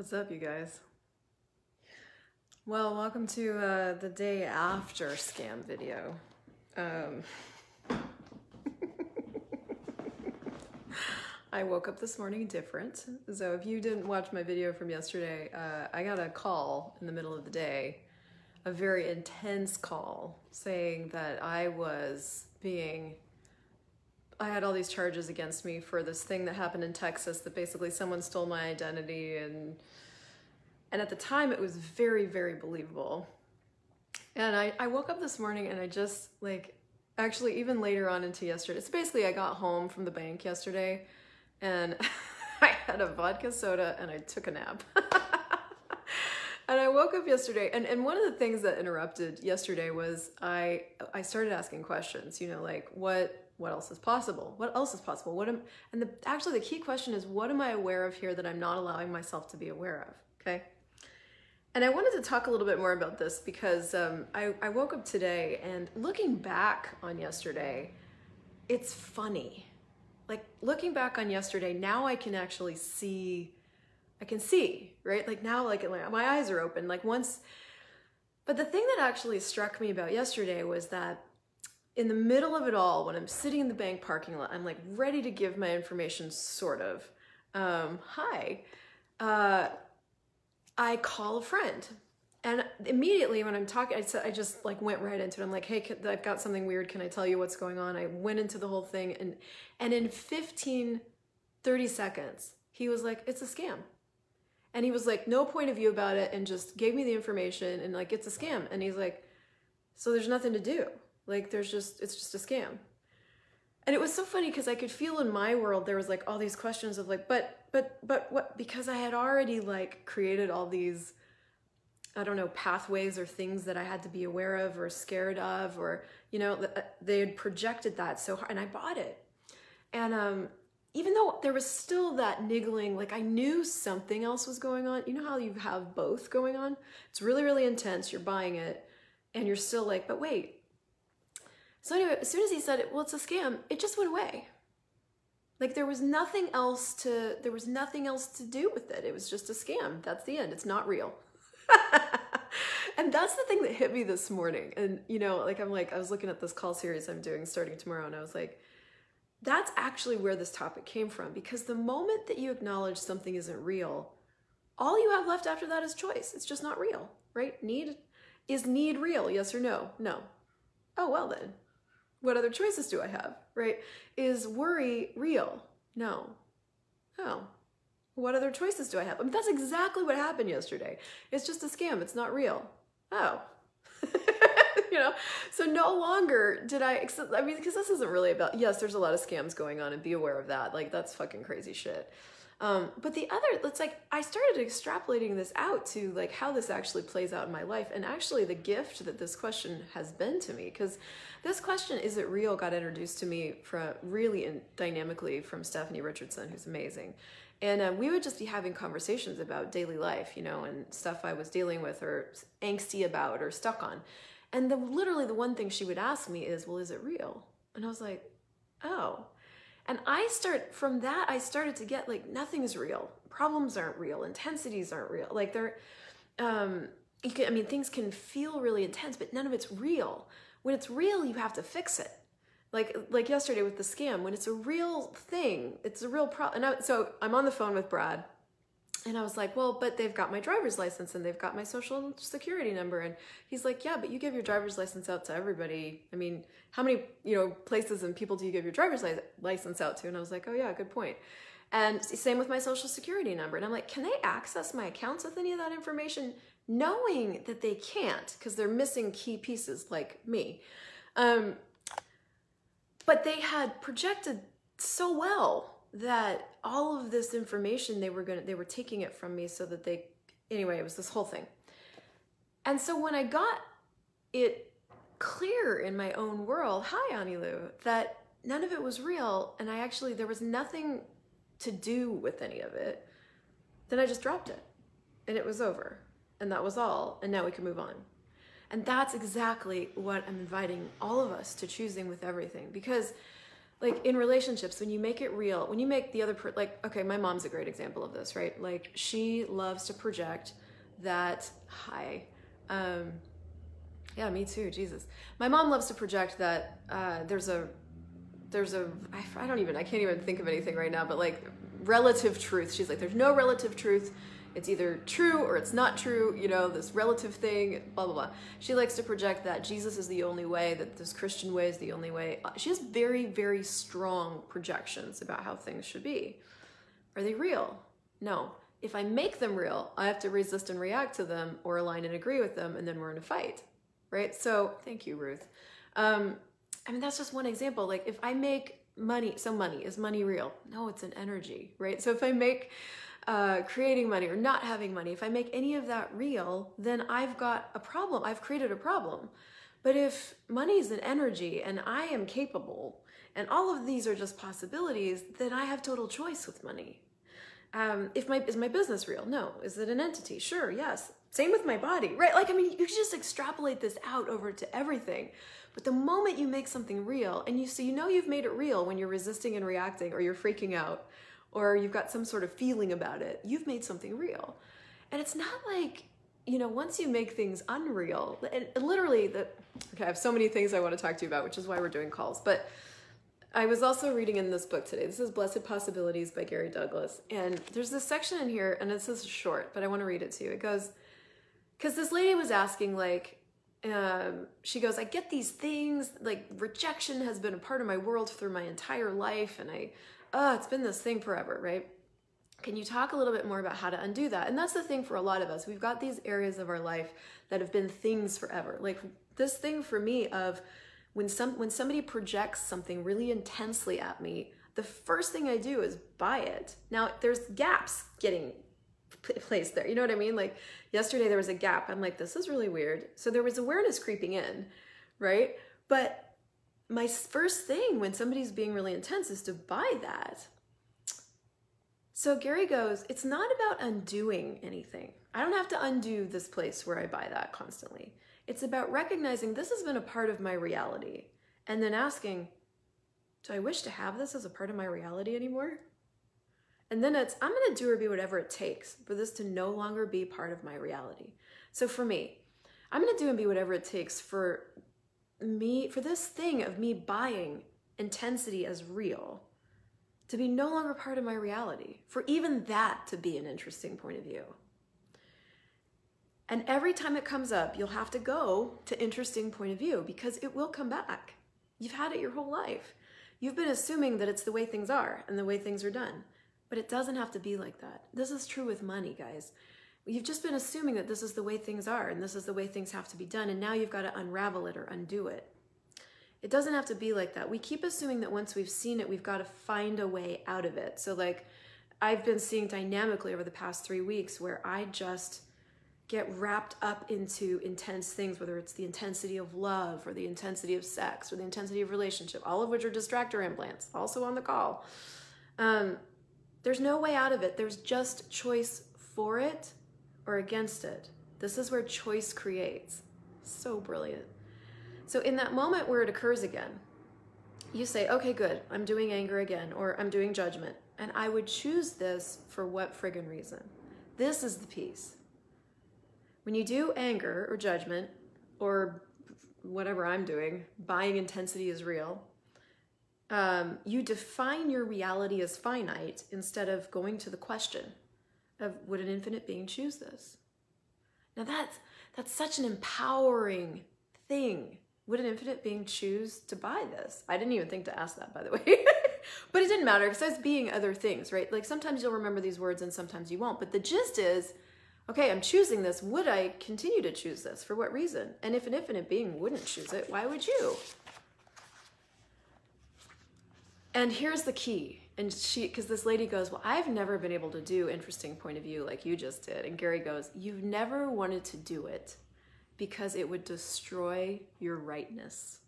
What's up, you guys? Well, welcome to the day after scam video. I woke up this morning different. So if you didn't watch my video from yesterday, I got a call in the middle of the day, a very intense call saying that I had all these charges against me for this thing that happened in Texas, that basically someone stole my identity, and at the time it was very, very believable. And I woke up this morning and I just actually even later on into yesterday, so basically I got home from the bank yesterday and I had a vodka soda and I took a nap. And I woke up yesterday, and one of the things that interrupted yesterday was I started asking questions, like what else is possible? What else is possible? Actually the key question is, what am I aware of here that I'm not allowing myself to be aware of? Okay. And I wanted to talk a little bit more about this because I woke up today and looking back on yesterday, it's funny. Like looking back on yesterday, now I can actually see, right? Like now, my eyes are open, but the thing that actually struck me about yesterday was that in the middle of it all, when I'm sitting in the bank parking lot, I'm ready to give my information, sort of. I call a friend, and immediately when I'm talking, I just went right into it. I'm like, hey, I've got something weird. Can I tell you what's going on? I went into the whole thing, and in 15, 30 seconds, he was like, it's a scam. And he was like, no point of view about it, and just gave me the information and it's a scam. And he's like, so there's nothing to do. It's just a scam. And it was so funny because I could feel in my world, there was all these questions of but what, because I had already created all these, I don't know, pathways or things that I had to be aware of or scared of, or, they had projected that so hard, and I bought it. And, even though there was still that niggling, I knew something else was going on. You know how you have both going on? It's really, really intense. You're buying it and you're still but wait. So anyway, as soon as he said it, well, it's a scam, it just went away. There was nothing else to do with it. It was just a scam. That's the end. It's not real. And that's the thing that hit me this morning. And I was looking at this call series I'm doing starting tomorrow, and I was like, that's actually where this topic came from, because the moment that you acknowledge something isn't real, all you have left after that is choice. It's just not real, right? Is need real? Yes or no? No. Oh, well then, what other choices do I have, right? Is worry real? No. Oh, what other choices do I have? That's exactly what happened yesterday. It's just a scam. It's not real. Oh. So no longer did because this isn't really about, yes, there's a lot of scams going on and be aware of that. That's fucking crazy shit. But the other, I started extrapolating this out to how this actually plays out in my life. And actually the gift that this question has been to me, because this question, is it real, got introduced to me dynamically from Stephanie Richardson, who's amazing. And we would just be having conversations about daily life, and stuff I was dealing with or angsty about or stuck on. And literally the one thing she would ask me is, well, is it real? And I was like, oh. And from that, I started to get nothing is real. Problems aren't real. Intensities aren't real. Things can feel really intense, but none of it's real. When it's real, you have to fix it. Like yesterday with the scam, when it's a real thing, it's a real problem. So I'm on the phone with Brad, and I was like, well, but they've got my driver's license and they've got my social security number. And he's like, yeah, but you give your driver's license out to everybody. How many, places and people do you give your driver's license out to? And I was like, oh yeah, good point. And same with my social security number. And I'm like, can they access my accounts with any of that information? Knowing that they can't, because they're missing key pieces like me. But they had projected so well that all of this information, they were taking it from me so that anyway, it was this whole thing. And so when I got it clear in my own world, hi Anilu, that none of it was real, and there was nothing to do with any of it, then I just dropped it and it was over, and that was all, and now we can move on. And that's exactly what I'm inviting all of us to choosing with everything, because like in relationships, when you make it real, when you make the other, like, okay, my mom's a great example of this, right? Like she loves to project that, yeah, me too, Jesus. My mom loves to project that I can't even think of anything right now, but like relative truth. She's like, there's no relative truth. It's either true or it's not true, you know, this relative thing, blah, blah, blah. She likes to project that Jesus is the only way, that this Christian way is the only way. She has very, very strong projections about how things should be. Are they real? No. If I make them real, I have to resist and react to them or align and agree with them, and then we're in a fight, right? So thank you, Ruth. I mean, that's just one example. Like if I make money, so money, is money real? No, it's an energy, right? So if I make creating money or not having money, if I make any of that real, then I've got a problem. I've created a problem. But if money is an energy and I am capable and all of these are just possibilities, then I have total choice with money. Is my business real? No. Is it an entity? Sure, yes. Same with my body, right? Like, I mean, you can just extrapolate this out over to everything. But the moment you make something real, and you know you've made it real when you're resisting and reacting, or you're freaking out, or you've got some sort of feeling about it, you've made something real. And it's not like, you know, once you make things unreal, and literally, okay, I have so many things I want to talk to you about, which is why we're doing calls. But I was also reading in this book today. This is Blessed Possibilities by Gary Douglas. And there's this section in here, and this is short, but I want to read it to you. It goes, because this lady was asking, like, she goes, I get these things, like rejection has been a part of my world through my entire life, and it's been this thing forever, right? Can you talk a little bit more about how to undo that? And that's the thing for a lot of us. We've got these areas of our life that have been things forever. Like this thing for me of when somebody projects something really intensely at me, the first thing I do is buy it. Now there's gaps getting placed there. You know what I mean? Like yesterday there was a gap. I'm like, this is really weird. So there was awareness creeping in, right? But my first thing when somebody's being really intense is to buy that. So Gary goes, it's not about undoing anything. I don't have to undo this place where I buy that constantly. It's about recognizing this has been a part of my reality and then asking, do I wish to have this as a part of my reality anymore? And then I'm going to do or be whatever it takes for this to no longer be part of my reality. So for me, I'm going to do and be whatever it takes for this thing of me buying intensity as real to be no longer part of my reality, for even that to be an interesting point of view. And every time it comes up, you'll have to go to interesting point of view because it will come back. You've had it your whole life. You've been assuming that it's the way things are and the way things are done. But it doesn't have to be like that. This is true with money, guys. You've just been assuming that this is the way things are and this is the way things have to be done, and now you've got to unravel it or undo it. It doesn't have to be like that. We keep assuming that once we've seen it, we've got to find a way out of it. So like I've been seeing dynamically over the past 3 weeks where I just get wrapped up into intense things, whether it's the intensity of love or the intensity of sex or the intensity of relationship, all of which are distractor implants, also on the call. There's no way out of it. There's just choice for it or against it. This is where choice creates. So brilliant. So in that moment where it occurs again, you say, okay, good, I'm doing anger again, or I'm doing judgment. And I would choose this for what friggin' reason? This is the piece. When you do anger or judgment, or whatever I'm doing, buying intensity is real, you define your reality as finite instead of going to the question of, would an infinite being choose this? Now that's such an empowering thing. Would an infinite being choose to buy this? I didn't even think to ask that, by the way. But it didn't matter because I was being other things, right? Like sometimes you'll remember these words and sometimes you won't. But the gist is, okay, I'm choosing this. Would I continue to choose this? For what reason? And if an infinite being wouldn't choose it, why would you? And here's the key. And because this lady goes, well, I've never been able to do interesting point of view like you just did. And Gary goes, you've never wanted to do it because it would destroy your rightness.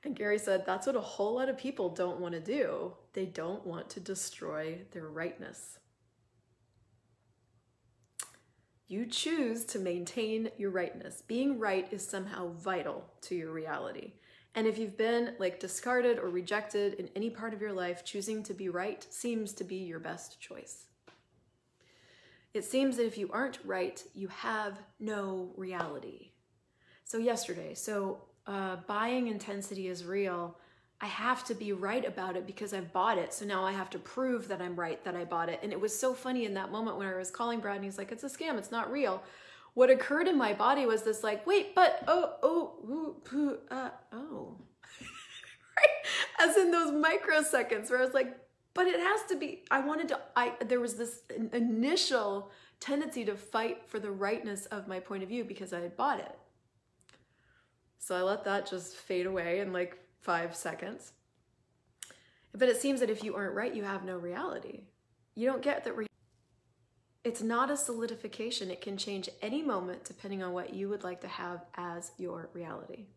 And Gary said, that's what a whole lot of people don't want to do. They don't want to destroy their rightness. You choose to maintain your rightness. Being right is somehow vital to your reality. And if you've been like discarded or rejected in any part of your life, choosing to be right seems to be your best choice. It seems that if you aren't right, you have no reality. So yesterday, buying intensity is real. I have to be right about it because I've bought it. So now I have to prove that I'm right, that I bought it. And it was so funny in that moment when I was calling Brad and he's like, it's a scam, it's not real. What occurred in my body was this like, wait, but, oh. Right? As in those microseconds where I was like, but it has to be, there was this initial tendency to fight for the rightness of my point of view because I had bought it. So I let that just fade away in like 5 seconds. But it seems that if you aren't right, you have no reality. You don't get that. It's not a solidification. It can change any moment depending on what you would like to have as your reality.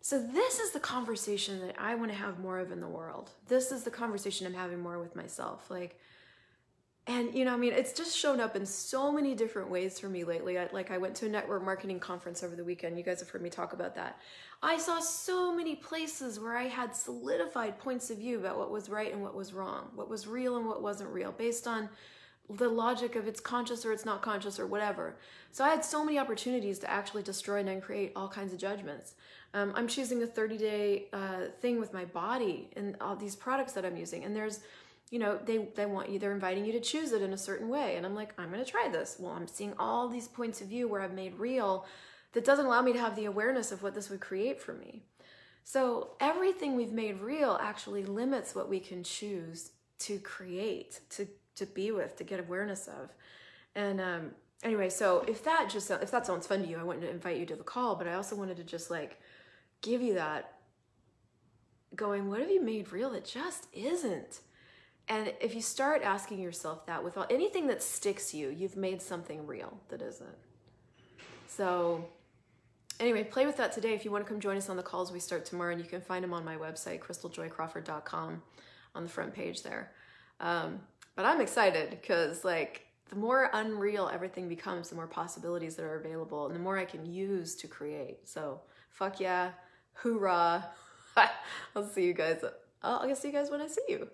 So this is the conversation that I want to have more of in the world. This is the conversation I'm having more with myself. And you know, I mean, it's just shown up in so many different ways for me lately. I went to a network marketing conference over the weekend. You guys have heard me talk about that. I saw so many places where I had solidified points of view about what was right and what was wrong, what was real and what wasn't real, based on the logic of it's conscious or it's not conscious or whatever. So I had so many opportunities to actually destroy and uncreate all kinds of judgments. I'm choosing a 30-day thing with my body and all these products that I'm using. And there's, you know, they're inviting you to choose it in a certain way. And I'm like, I'm going to try this. Well, I'm seeing all these points of view where I've made real that doesn't allow me to have the awareness of what this would create for me. So everything we've made real actually limits what we can choose to create, to be with, to get awareness of. And anyway, so if that sounds fun to you, I wanted to invite you to the call, but I also wanted to just like give you that going, what have you made real that just isn't? And if you start asking yourself that with anything that sticks you, you've made something real that isn't. So anyway, play with that today. If you want to come join us on the calls, we start tomorrow, and you can find them on my website, crystaljoycrawford.com, on the front page there. But I'm excited because like the more unreal everything becomes, the more possibilities that are available and the more I can use to create. So fuck yeah, hoorah. I'll see you guys. I'll see you guys when I see you.